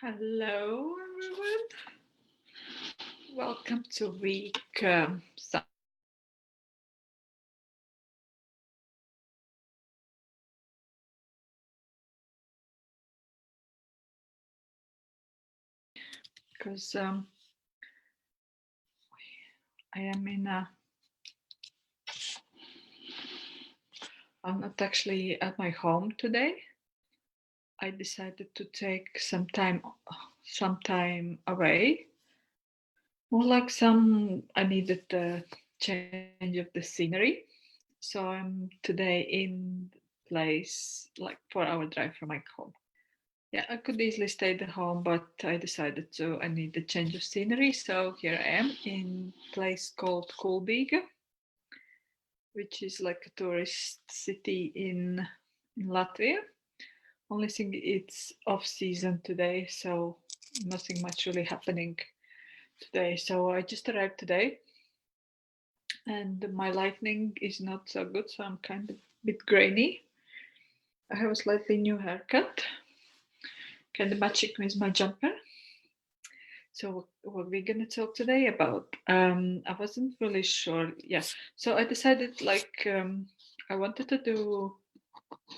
Hello, everyone. Welcome to week because I am in a. I'm not actually at my home today. I decided to take some time away. More like I needed the change of the scenery. So I'm today in place like 4 hour drive from my home. Yeah, I could easily stay at home, but I decided I need a change of scenery. So here I am in a place called Kulbiga, which is like a tourist city in Latvia. Only thing it's off season today, so nothing much really happening today. So I just arrived today, and my lighting is not so good, so I'm kind of a bit grainy. I have a slightly new haircut, kind of matching with my jumper. So what we're gonna talk today about? I wasn't really sure. Yeah. So I decided I wanted to do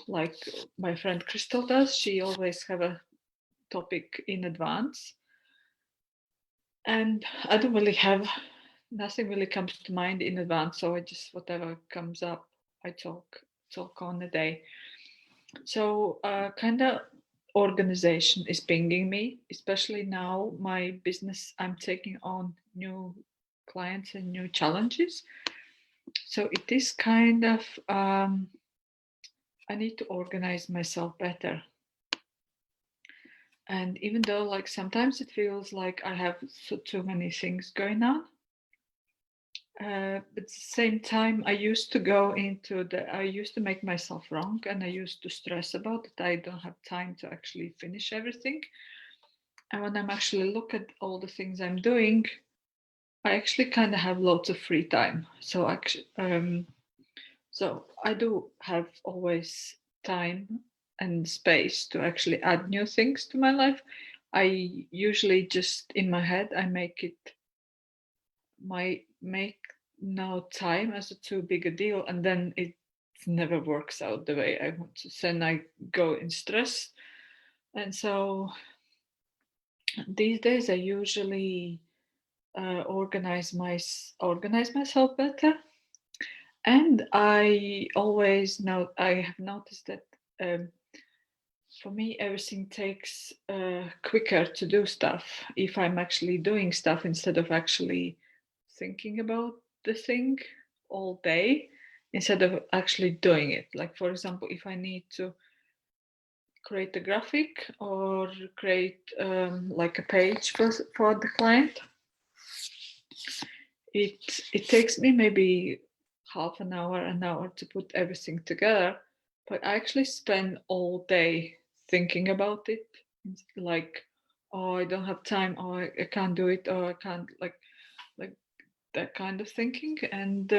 like my friend Crystal does. She always have a topic in advance, and I don't really have nothing really comes to mind in advance. So I just whatever comes up, I talk on the day. So kind of organization is pinging me, especially now my business. I'm taking on new clients and new challenges. So it is kind of I need to organize myself better. And even though like sometimes it feels like I have too many things going on, but at the same time, I used to make myself wrong and I used to stress about it. I don't have time to actually finish everything. And when I'm actually look at all the things I'm doing, I actually kind of have lots of free time. So I do have always time and space to actually add new things to my life. I usually just in my head I make no time as a too big a deal, and then it never works out the way I want to. Then I go in stress, and so these days I usually organize myself better, and I have noticed that um, for me everything takes quicker to do stuff if I'm actually doing stuff instead of actually thinking about the thing all day instead of actually doing it. Like for example, if I need to create a graphic or create like a page for the client, it takes me maybe half an hour to put everything together, but I actually spend all day thinking about it. Like, oh, I don't have time, or I can't do it, or I can't like that kind of thinking. And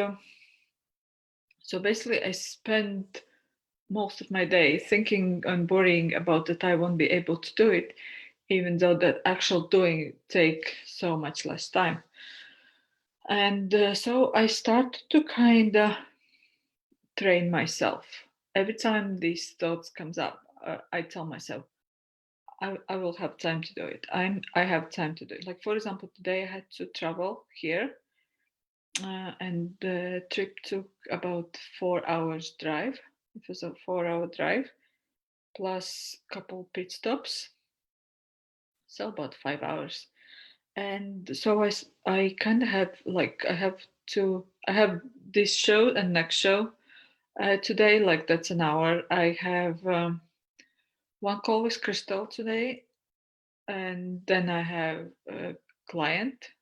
so basically, I spend most of my day thinking and worrying about that I won't be able to do it, even though that actual doing take so much less time. And so I started to kind of train myself. Every time these thoughts comes up, I tell myself, I will have time to do it. I have time to do it. Like for example, today I had to travel here, and the trip took about 4 hours drive. It was a 4 hour drive plus couple pit stops, so about 5 hours. And so I kind of have like I have this show and next show today. Like that's an hour. I have one call with Crystal today, and then I have a client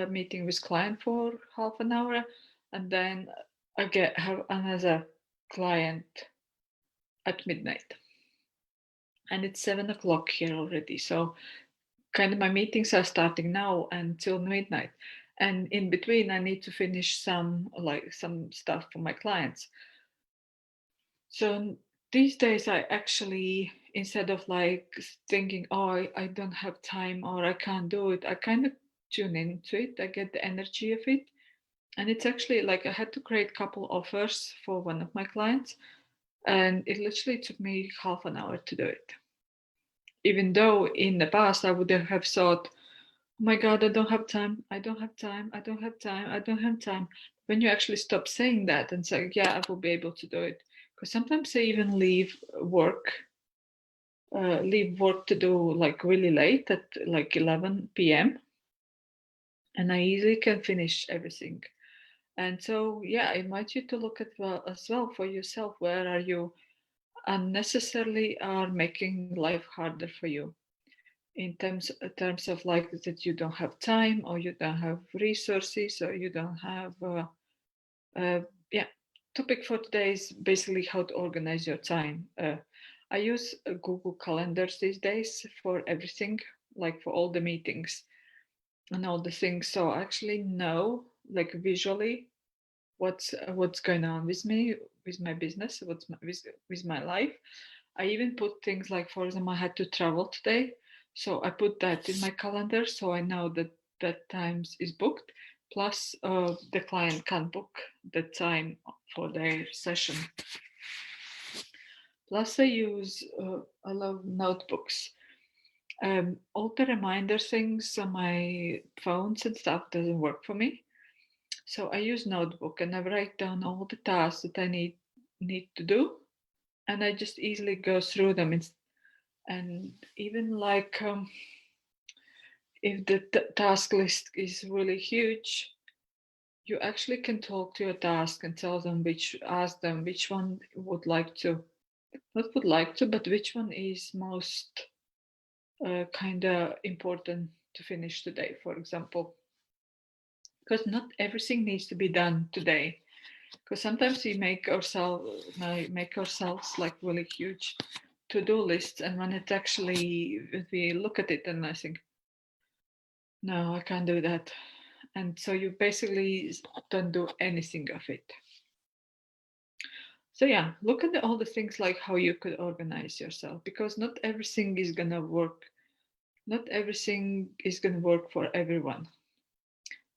meeting with client for half an hour, and then have another client at midnight, and it's 7 o'clock here already. So kind of my meetings are starting now until midnight, and in between I need to finish some stuff for my clients. So these days I actually instead of like thinking, oh, I don't have time or I can't do it, I kind of tune into it. I get the energy of it. And it's actually like I had to create a couple offers for one of my clients, and it literally took me half an hour to do it. Even though in the past I would have thought, oh my God, I don't have time, I don't have time, I don't have time, I don't have time. When you actually stop saying that and say, yeah, I will be able to do it. Because sometimes I even leave work to do like really late at like 11 p.m. and I easily can finish everything. And so, yeah, I invite you to look at well as well for yourself. Where are you unnecessarily are making life harder for you in terms of like that you don't have time or you don't have resources or you don't have uh, yeah. Topic for today is basically how to organize your time. I use Google Calendars these days for everything, like for all the meetings and all the things. So I actually know, like visually, what's going on with me, with my business, with my life. I even put things like, for example, I had to travel today, so I put that in my calendar, so I know that that times is booked. Plus, the client can book the time for their session. Plus, I love notebooks. All the reminder things on my phones and stuff doesn't work for me. So I use notebook and I write down all the tasks that I need to do, and I just easily go through them. And even like if the task list is really huge, you actually can talk to your task and ask them which one would like to, not would like to, but which one is most kind of important to finish today, for example. Because not everything needs to be done today. Because sometimes we make ourselves like really huge to-do lists, and when it actually we look at it and I think, no, I can't do that, and so you basically don't do anything of it. So yeah, look at all the things like how you could organize yourself, because not everything is gonna work. Not everything is gonna work for everyone.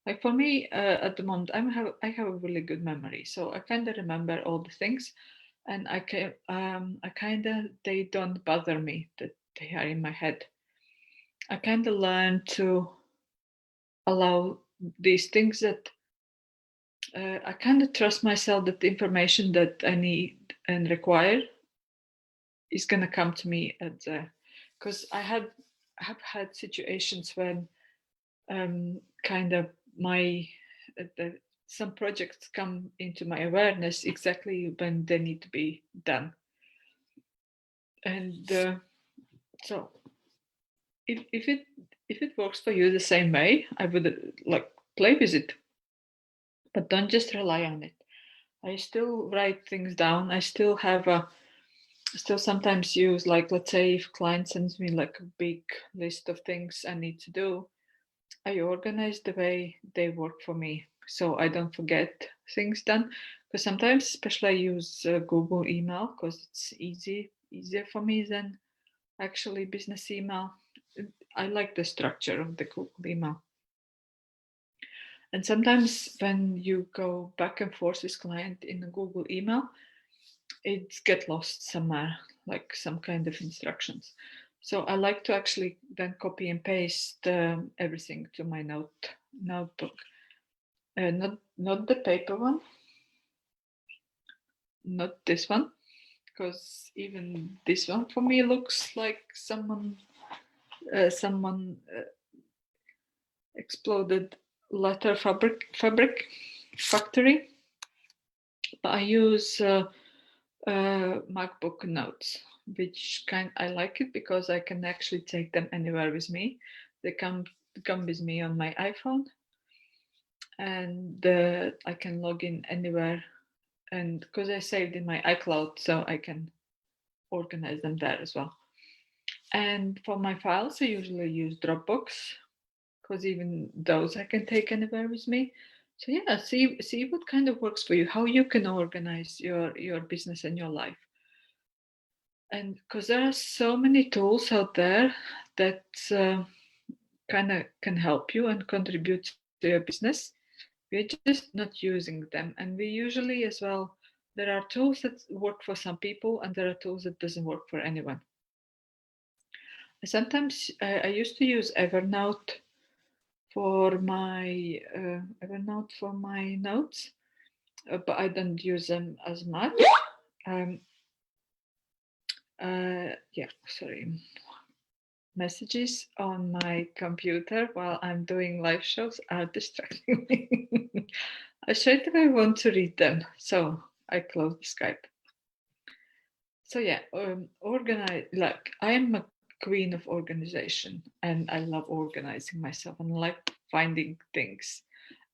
Like for me, at the moment, I have a really good memory, so I kind of remember all the things, and I kind of they don't bother me that they are in my head. I kind of learn to allow these things that I kind of trust myself that the information that I need and require is gonna come to me at the, because have had situations when kind of my the, some projects come into my awareness exactly when they need to be done, and so if it works for you the same way, I would like play with it, but don't just rely on it. I still write things down. I still have a still sometimes use, like, let's say if client sends me like a big list of things I need to do, I organize the way they work for me so I don't forget things done. Because sometimes, especially, I use Google email because it's easier for me than actually business email. I like the structure of the Google email. And sometimes when you go back and forth with client in a Google email, it get lost somewhere, like some kind of instructions. So I like to actually then copy and paste everything to my notebook. Not the paper one, not this one, because even this one for me looks like someone exploded letter fabric factory. But I use MacBook Notes, which I like it because I can actually take them anywhere with me. They come with me on my iPhone, and I can log in anywhere. And because I saved in my iCloud, so I can organize them there as well. And for my files, I usually use Dropbox because even those I can take anywhere with me. So yeah, see what kind of works for you, how you can organize your business and your life. And because there are so many tools out there that kind of can help you and contribute to your business, we're just not using them. And we usually as well, there are tools that work for some people and there are tools that doesn't work for anyone. Sometimes I used to use Evernote for my notes, but I don't use them as much. Um, yeah, sorry. Messages on my computer while I'm doing live shows are distracting me. I straight away want to read them, so I close the Skype. So yeah, organize. Like I am a queen of organization, and I love organizing myself, and I like finding things,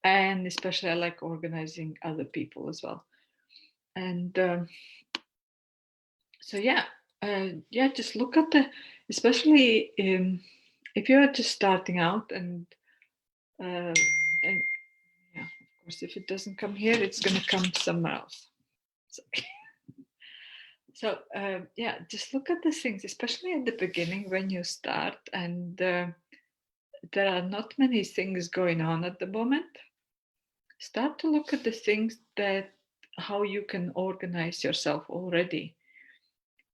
and especially I like organizing other people as well. And so yeah, just look at especially if you are just starting out, and yeah, of course, if it doesn't come here, it's going to come somewhere else. So, yeah, just look at the things, especially at the beginning when you start, and there are not many things going on at the moment. Start to look at the things that how you can organize yourself already,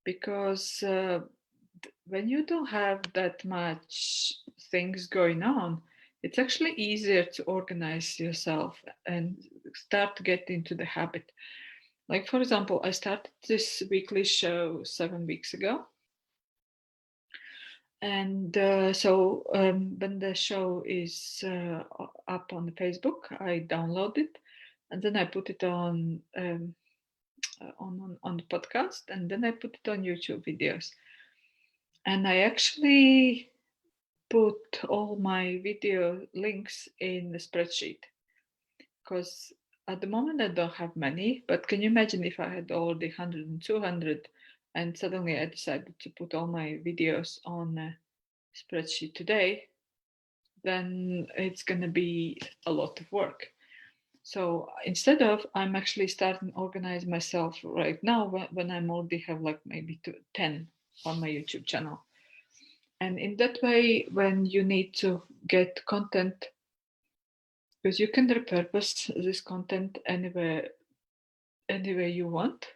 because when you don't have that much things going on, it's actually easier to organize yourself and start to get into the habit. Like, for example, I started this weekly show 7 weeks ago. And when the show is up on the Facebook, I download it and then I put it on the podcast, and then I put it on YouTube videos. And I actually put all my video links in the spreadsheet, because at the moment I don't have many, but can you imagine if I had already 100 and 200 and suddenly I decided to put all my videos on a spreadsheet today, then it's going to be a lot of work. So instead of, I'm actually starting to organize myself right now when I'm already have like maybe 10 on my YouTube channel. And in that way, when you need to get content, because you can repurpose this content anywhere you want,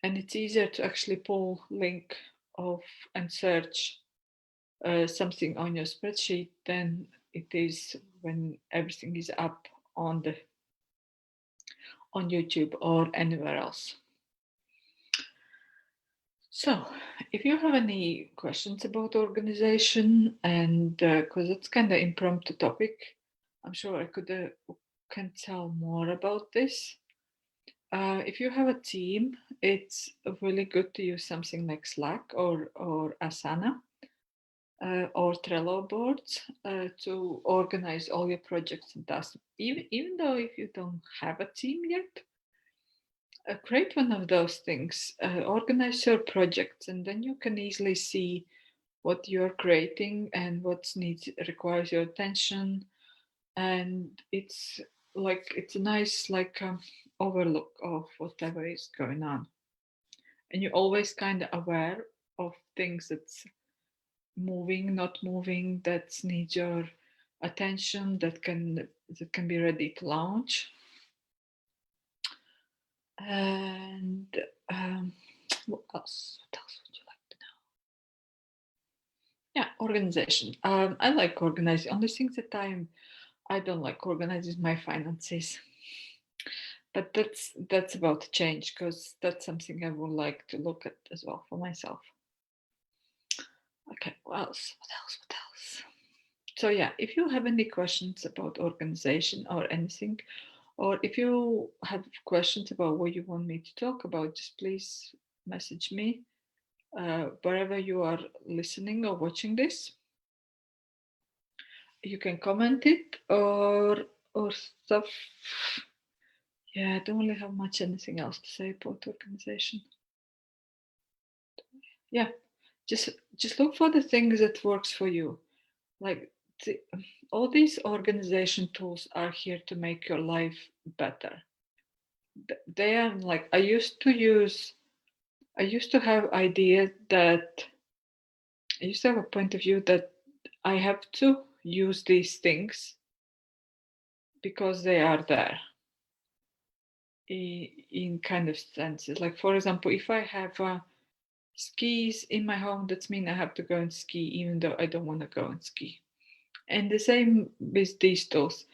and it's easier to actually pull link of and search something on your spreadsheet than it is when everything is up on YouTube or anywhere else. So, if you have any questions about organization, and because it's kind of impromptu topic, I'm sure I can tell more about this. If you have a team, it's really good to use something like Slack or Asana or Trello boards to organize all your projects and tasks. Even though if you don't have a team yet, create one of those things. Organize your projects, and then you can easily see what you're creating and what requires your attention. And it's a nice overlook of whatever is going on, and you're always kind of aware of things that's moving, not moving, that needs your attention, that can be ready to launch. And what else would you like to know? Yeah, organization. I like organizing. Only things that I don't like organizing my finances, but that's about to change, because that's something I would like to look at as well for myself. Okay, what else? So yeah, if you have any questions about organization or anything, or if you have questions about what you want me to talk about, just please message me wherever you are listening or watching this. You can comment it or stuff. Yeah, I don't really have much anything else to say about organization. Yeah, just look for the things that works for you. Like all these organization tools are here to make your life better. They are like I used I used to have idea that I used to have a point of view that I have to use these things because they are there in kind of senses. Like, for example, if I have skis in my home, that means I have to go and ski even though I don't want to go and ski. And the same with these tools.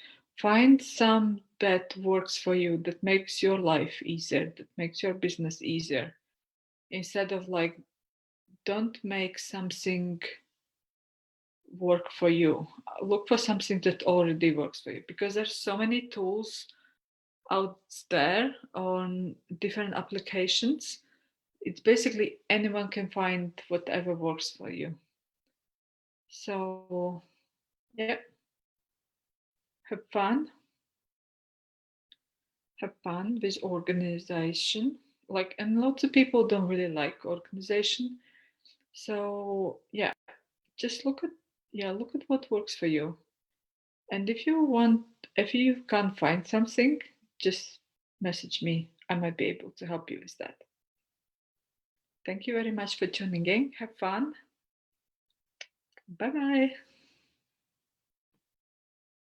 Find some that works for you, that makes your life easier, that makes your business easier. Instead of like, don't make something work for you. Look for something that already works for you, because there's so many tools out there on different applications. It's basically anyone can find whatever works for you. So, yeah, have fun. Have fun with organization. Like, and lots of people don't really like organization. So, yeah, just look at what works for you. And if you can't find something, just message me. I might be able to help you with that. Thank you very much for tuning in. Have fun. Bye bye.